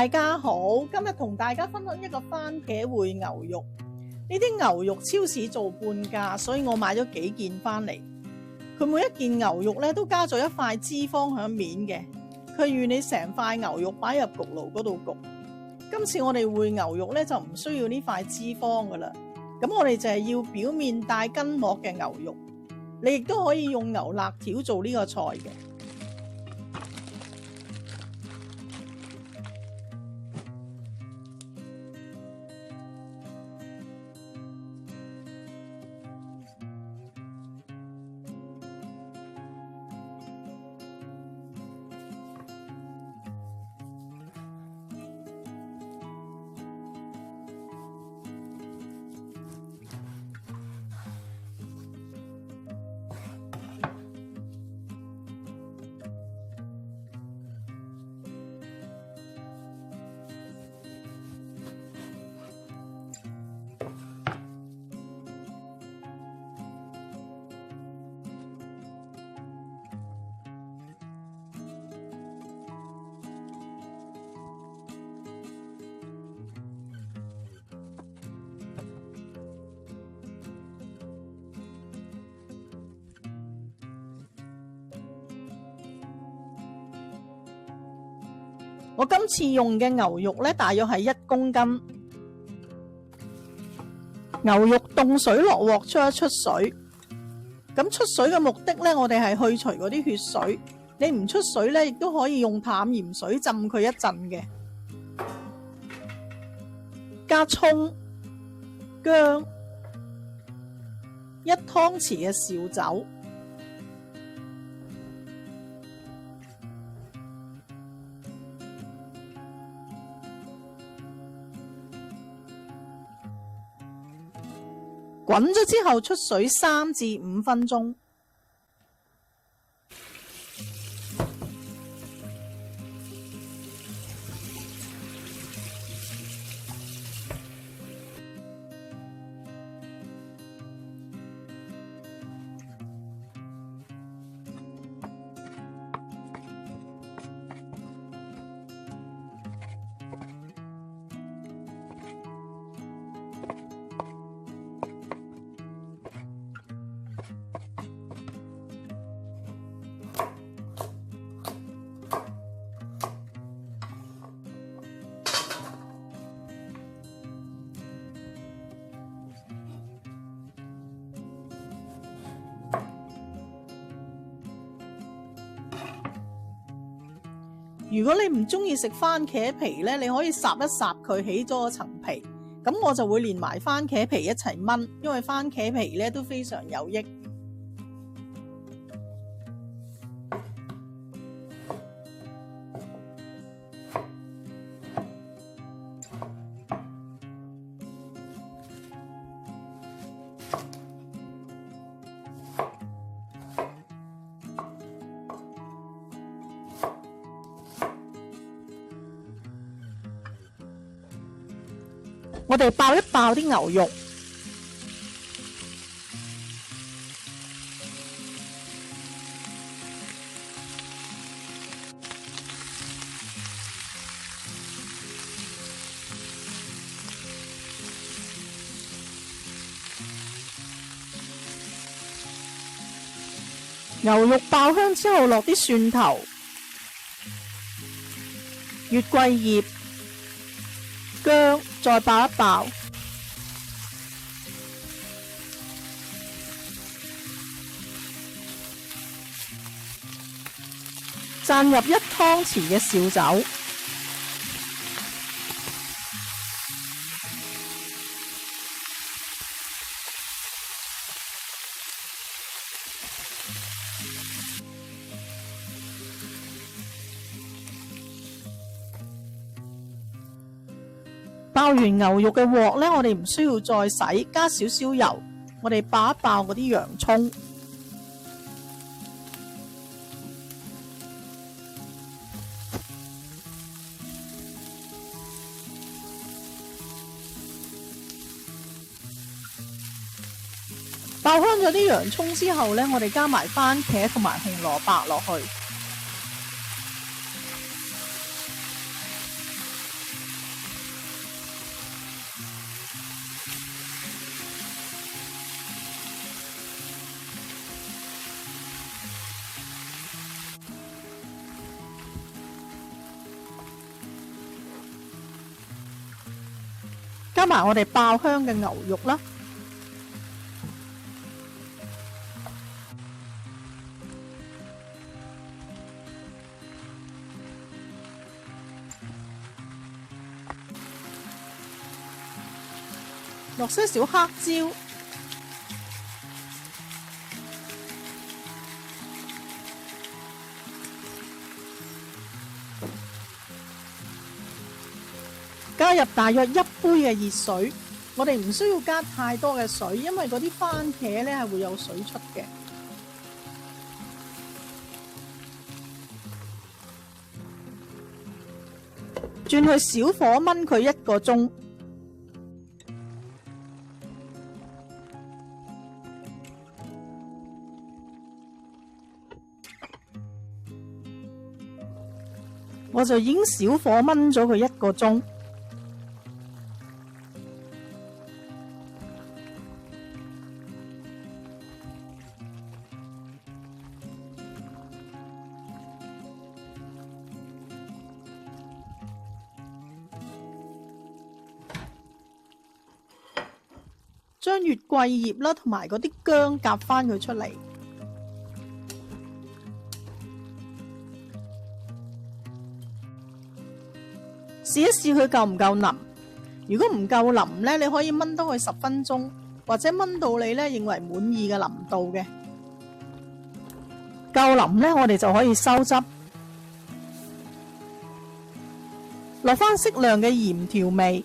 大家好，今日同大家分享一個番茄燴牛肉。呢啲牛肉超市做半價，所以我買咗幾件翻嚟。佢每一件牛肉咧都加咗一塊脂肪喺面嘅，佢預你成塊牛肉擺入焗爐嗰度焗。今次我哋燴牛肉咧就唔需要呢塊脂肪噶啦，咁我哋就係要表面帶筋膜嘅牛肉。你亦都可以用牛肋條做呢個菜嘅。我今次用嘅牛肉咧，大約係1公斤。牛肉凍水落鑊出一出水，咁出水嘅目的咧，我哋係去除嗰啲血水。你唔出水咧，亦都可以用淡鹽水浸佢一陣嘅。加蔥、薑、1湯匙嘅紹酒。滾咗之後出水3至5分鐘。如果你唔中意食番茄皮咧，你可以烚一烚佢起咗層皮，咁我就會連埋番茄皮一齊炆，因為番茄皮咧都非常有益。我哋爆一爆啲牛肉，牛肉爆香之後落啲蒜頭、月桂葉、薑，再爆一爆，蘸入1湯匙嘅紹酒，爆完牛肉嘅鑊呢，我哋唔需要再洗，加少少油，我哋爆一爆嗰啲洋葱，爆香咗啲洋葱之後呢，我哋加埋番茄同埋紅蘿蔔落去。加埋我哋爆香嘅牛肉啦，落些少黑椒，加入大約1杯嘅熱水。我哋唔需要加太多嘅水，因為嗰啲番茄咧係會有水出嘅。轉去小火燜佢1個鐘。我就已經小火燜咗佢1個鐘。將月桂葉啦，同埋嗰啲薑夾翻佢出嚟，試一試佢夠唔夠腍。如果唔夠腍呢，你可以燜多佢10分鐘，或者燜到你呢認為滿意嘅腍度嘅。夠腍呢，我哋就可以收汁，落翻適量嘅鹽調味。